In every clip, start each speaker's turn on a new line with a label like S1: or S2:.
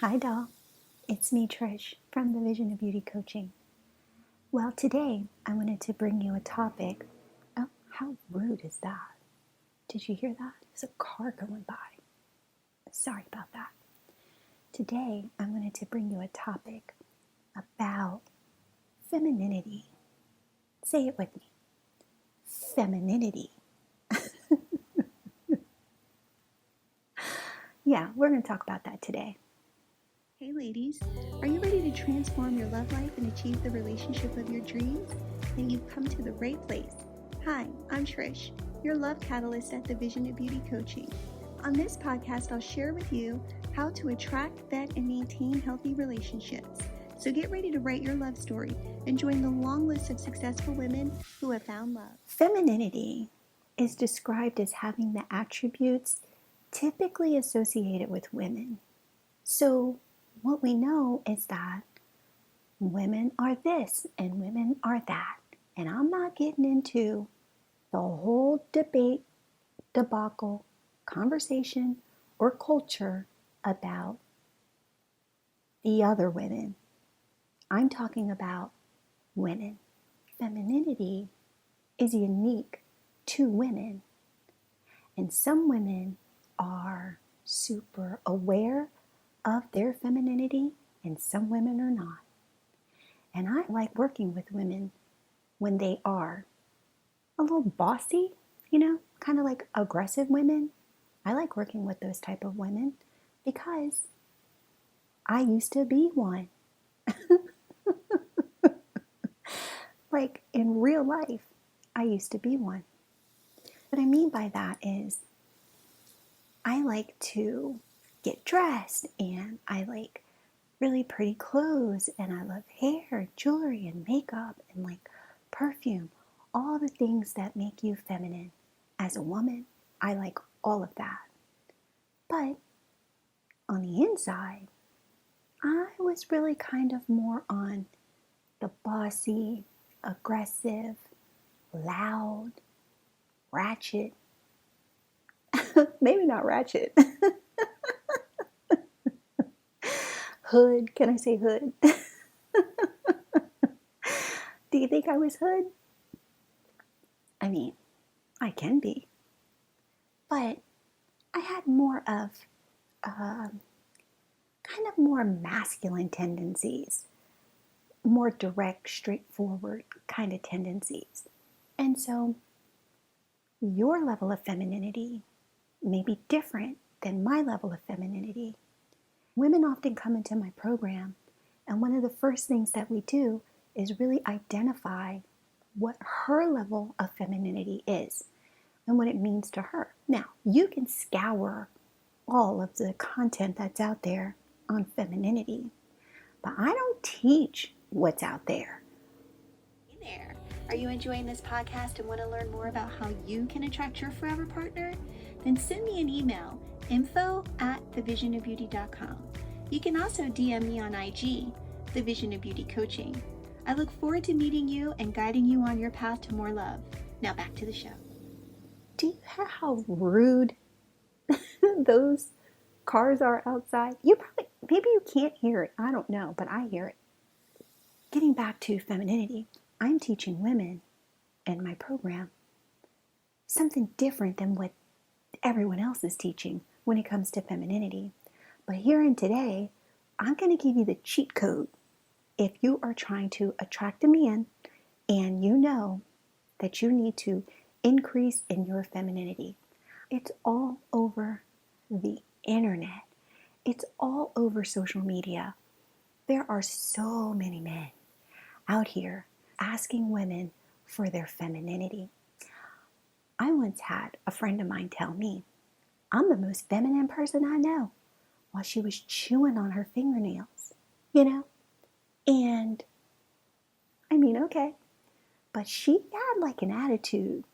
S1: Hi, doll. It's me, Trish, from the Vision of Beauty Coaching. Well, today I wanted to bring you a topic. Oh, how rude is that? Did you hear that? There's a car going by. Sorry about that. Today I wanted to bring you a topic about femininity. Say it with me. Femininity. Yeah, we're going to talk about that today.
S2: Hey ladies, are you ready to transform your love life and achieve the relationship of your dreams? Then you've come to the right place. Hi, I'm Trish, your love catalyst at the Vision of Beauty Coaching. On this podcast, I'll share with you how to attract, vet, and maintain healthy relationships. So get ready to write your love story and join the long list of successful women who have found love.
S1: Femininity is described as having the attributes typically associated with women. So what we know is that women are this and women are that. And I'm not getting into the whole debate, debacle, conversation, or culture about the other women. I'm talking about women. Femininity is unique to women. And some women are super aware of their femininity and some women are not. And I like working with women when they are a little bossy, kind of like aggressive women. I like working with those type of women because I used to be one. Like in real life, I used to be one. What I mean by that is I like to get dressed and I like really pretty clothes and I love hair, jewelry, and makeup and like perfume, all the things that make you feminine. As a woman, I like all of that. But on the inside, I was really kind of more on the bossy, aggressive, loud, ratchet. Maybe not ratchet. Hood. Can I say hood? Do you think I was hood? I mean, I can be. But I had more of kind of more masculine tendencies, more direct, straightforward kind of tendencies. And so your level of femininity may be different than my level of femininity. Women often come into my program, and one of the first things that we do is really identify what her level of femininity is and what it means to her. Now, you can scour all of the content that's out there on femininity, but I don't teach what's out there.
S2: Hey there. Are you enjoying this podcast and want to learn more about how you can attract your forever partner? Then send me an email, info@thevisionofbeauty.com. You can also DM me on IG, The Vision of Beauty Coaching. I look forward to meeting you and guiding you on your path to more love. Now back to the show.
S1: Do you hear how rude those cars are outside? Maybe you can't hear it. I don't know, but I hear it. Getting back to femininity, I'm teaching women in my program something different than what everyone else is teaching when it comes to femininity. But here and today, I'm going to give you the cheat code if you are trying to attract a man and you know that you need to increase in your femininity. It's all over the internet. It's all over social media. There are so many men out here asking women for their femininity. I once had a friend of mine tell me, I'm the most feminine person I know, while she was chewing on her fingernails, And I mean, okay, but she had like an attitude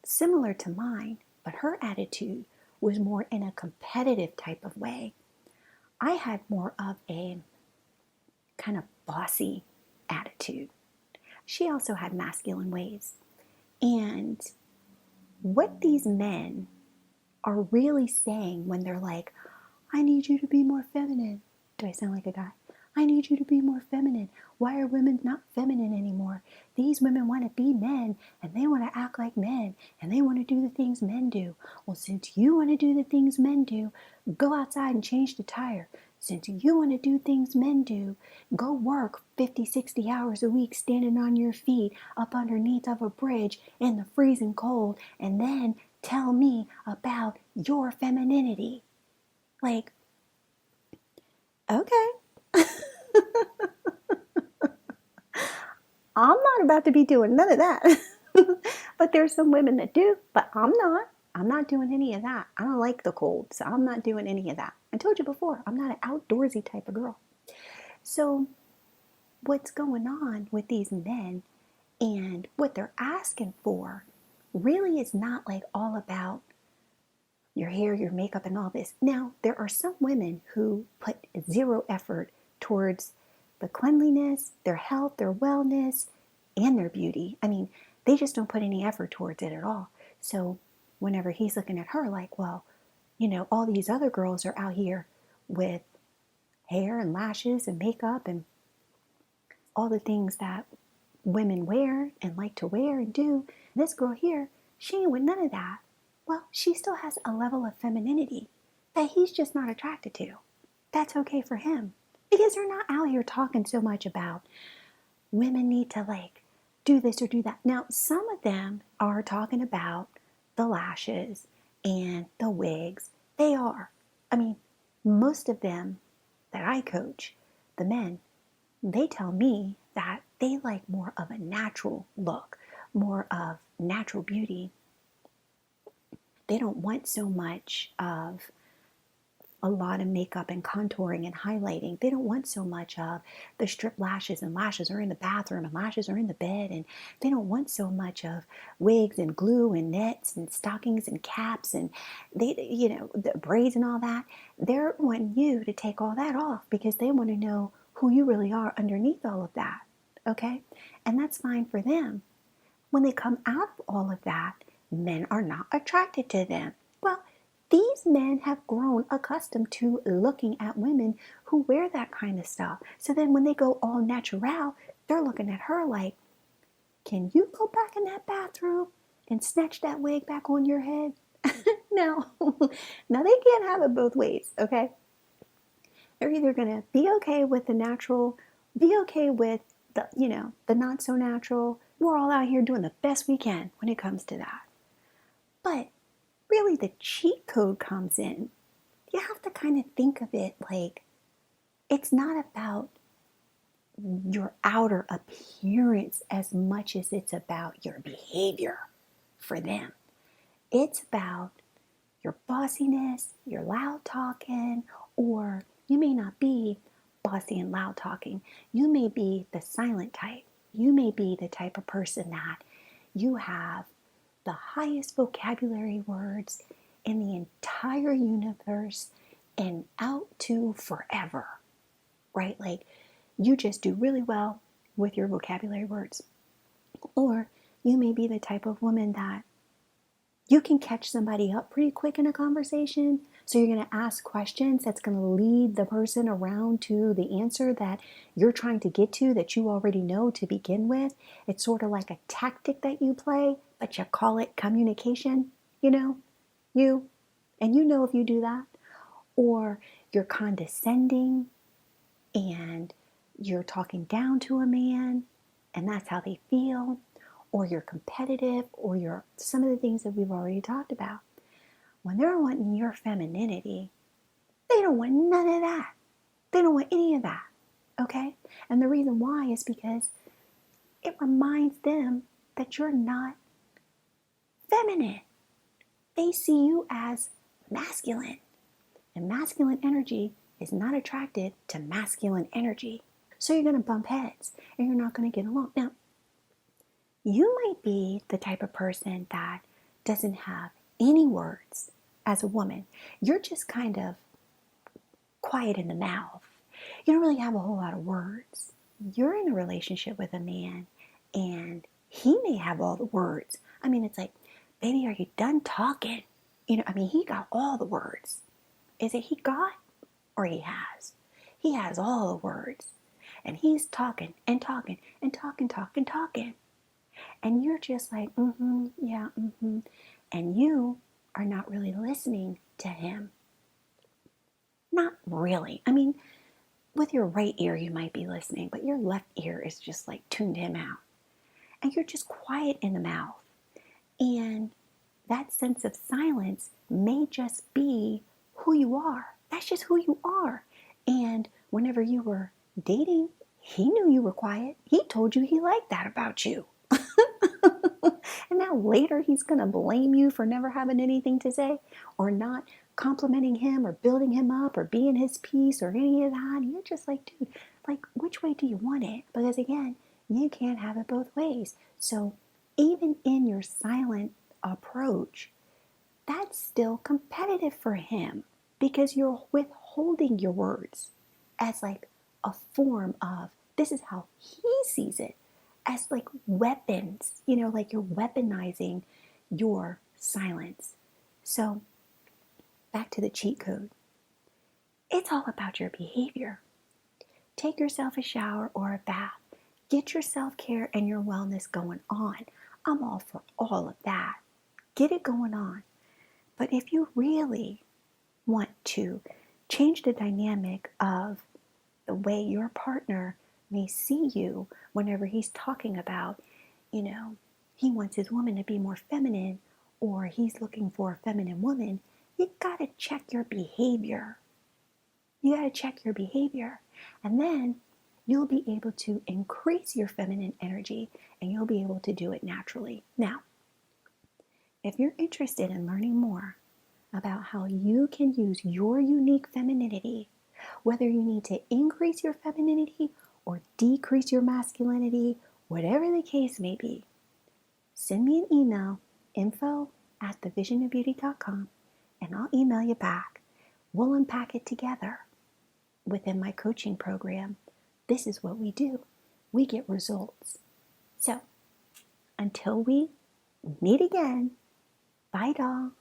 S1: similar to mine, but her attitude was more in a competitive type of way. I had more of a kind of bossy attitude. She also had masculine ways. And what these men are really saying when they're like, I need you to be more feminine. Do I sound like a guy? I need you to be more feminine. Why are women not feminine anymore? These women want to be men and they want to act like men and they want to do the things men do. Well, since you want to do the things men do, go outside and change the tire. Since you want to do things men do, go work 50, 60 hours a week standing on your feet up underneath of a bridge in the freezing cold and then tell me about your femininity. Like, okay. I'm not about to be doing none of that. But there's some women that do, but I'm not. I'm not doing any of that. I don't like the cold, so I'm not doing any of that. I told you before, I'm not an outdoorsy type of girl. So what's going on with these men and what they're asking for really is not like all about your hair, your makeup, and all this. Now, there are some women who put zero effort towards the cleanliness, their health, their wellness, and their beauty. I mean, they just don't put any effort towards it at all. So whenever he's looking at her like, well, all these other girls are out here with hair and lashes and makeup and all the things that women wear and like to wear and do. This girl here, she ain't with none of that. Well, she still has a level of femininity that he's just not attracted to. That's okay for him because they're not out here talking so much about women need to like do this or do that. Now, some of them are talking about the lashes and the wigs. They are. I mean, most of them that I coach, the men, they tell me that they like more of a natural look, more of natural beauty. They don't want so much of a lot of makeup and contouring and highlighting. They don't want so much of the strip lashes, and lashes are in the bathroom and lashes are in the bed, and they don't want so much of wigs and glue and nets and stockings and caps and the braids and all that. They're wanting you to take all that off because they want to know who you really are underneath all of that. Okay? And that's fine for them. When they come out of all of that, men are not attracted to them. Well, these men have grown accustomed to looking at women who wear that kind of stuff. So then when they go all natural, they're looking at her like, can you go back in that bathroom and snatch that wig back on your head? No. Now they can't have it both ways, okay? They're either going to be okay with the natural, be okay with the not so natural. We're all out here doing the best we can when it comes to that. But really the cheat code comes in. You have to kind of think of it like it's not about your outer appearance as much as it's about your behavior for them. It's about your bossiness, your loud talking, or you may not be bossy and loud talking. You may be the silent type. You may be the type of person that you have the highest vocabulary words in the entire universe and out to forever, right? Like you just do really well with your vocabulary words. Or you may be the type of woman that you can catch somebody up pretty quick in a conversation. So you're going to ask questions that's going to lead the person around to the answer that you're trying to get to that you already know to begin with. It's sort of like a tactic that you play, but you call it communication, and if you do that. Or you're condescending and you're talking down to a man and that's how they feel. Or you're competitive, or you're some of the things that we've already talked about. When they're wanting your femininity, they don't want none of that. They don't want any of that, okay? And the reason why is because it reminds them that you're not feminine. They see you as masculine, and masculine energy is not attracted to masculine energy. So you're going to bump heads, and you're not going to get along. Now, you might be the type of person that doesn't have any words as a woman. You're just kind of quiet in the mouth. You don't really have a whole lot of words. You're in a relationship with a man and he may have all the words. I mean, it's like, baby, are you done talking? He got all the words. Is it he got or he has? He has all the words. And he's talking and talking and talking. And you're just like, mm-hmm, yeah, mm-hmm. And you are not really listening to him. Not really. I mean, with your right ear, you might be listening, but your left ear is just like tuned him out. And you're just quiet in the mouth. And that sense of silence may just be who you are. That's just who you are. And whenever you were dating, he knew you were quiet. He told you he liked that about you. And now later he's going to blame you for never having anything to say or not complimenting him or building him up or being his piece or any of that. And you're just like, dude, like, which way do you want it? Because again, you can't have it both ways. So even in your silent approach, that's still competitive for him because you're withholding your words as like a form of, this is how he sees it, as like weapons, like you're weaponizing your silence. So back to the cheat code. It's all about your behavior. Take yourself a shower or a bath. Get your self-care and your wellness going on. I'm all for all of that. Get it going on. But if you really want to change the dynamic of the way your partner may see you whenever he's talking about, he wants his woman to be more feminine or he's looking for a feminine woman, you gotta check your behavior. You gotta check your behavior. And then you'll be able to increase your feminine energy and you'll be able to do it naturally. Now, if you're interested in learning more about how you can use your unique femininity, whether you need to increase your femininity or decrease your masculinity, whatever the case may be, send me an email, info@thevisionofbeauty.com, and I'll email you back. We'll unpack it together within my coaching program. This is what we do. We get results. So, until we meet again, bye, doll.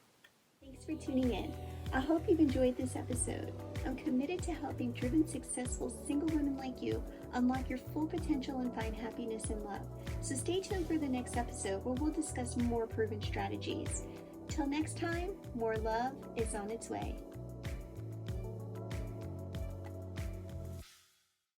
S2: Thanks for tuning in. I hope you've enjoyed this episode. I'm committed to helping driven, successful single women like you unlock your full potential and find happiness in love. So stay tuned for the next episode where we'll discuss more proven strategies. Till next time, more love is on its way.